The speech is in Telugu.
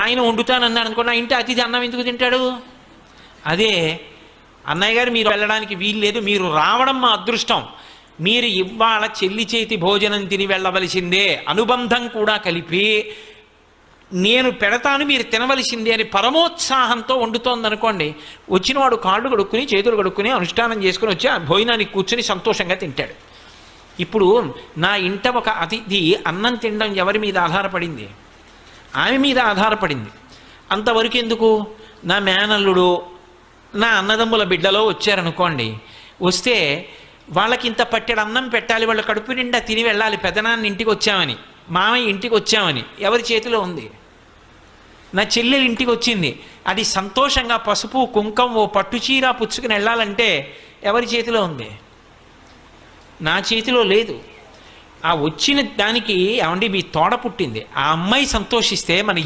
ఆయన వండుతానన్నాడు అనుకోండి, ఆ ఇంటి అతిథి అన్నం ఎందుకు తింటాడు? అదే అన్నయ్య గారు మీరు వెళ్ళడానికి వీలు లేదు, మీరు రావడం మా అదృష్టం, మీరు ఇవాళ చెల్లి చేతి భోజనం తిని వెళ్ళవలసిందే, అనుబంధం కూడా కలిపి నేను పెడతాను మీరు తినవలసిందే అని పరమోత్సాహంతో వండుతోందనుకోండి, వచ్చినవాడు కాళ్ళు కడుక్కుని చేతులు కడుక్కుని అనుష్ఠానం చేసుకుని వచ్చి ఆ భోజనానికి కూర్చుని సంతోషంగా తింటాడు. ఇప్పుడు నా ఇంట ఒక అతిథి అన్నం తినడం ఎవరి మీద ఆధారపడింది? ఆమె మీద ఆధారపడింది. అంతవరకు ఎందుకు? నా మేనల్లుడు నా అన్నదమ్ముల బిడ్డలో వచ్చారనుకోండి, వస్తే వాళ్ళకి ఇంత పట్టెడు అన్నం పెట్టాలి, వాళ్ళ కడుపు నిండా తిని వెళ్ళాలి, పెదనాన్న ఇంటికి వచ్చామని, మామయ్య ఇంటికి వచ్చామని, ఎవరి చేతిలో ఉంది? నా చెల్లెలు ఇంటికి వచ్చింది, అది సంతోషంగా పసుపు కుంకం ఓ పట్టుచీర పుచ్చుకుని వెళ్ళాలంటే ఎవరి చేతిలో ఉంది? నా చేతిలో లేదు. ఆ వచ్చిన దానికి ఏమండి మీ తోడ పుట్టింది, ఆ అమ్మాయి సంతోషిస్తే మన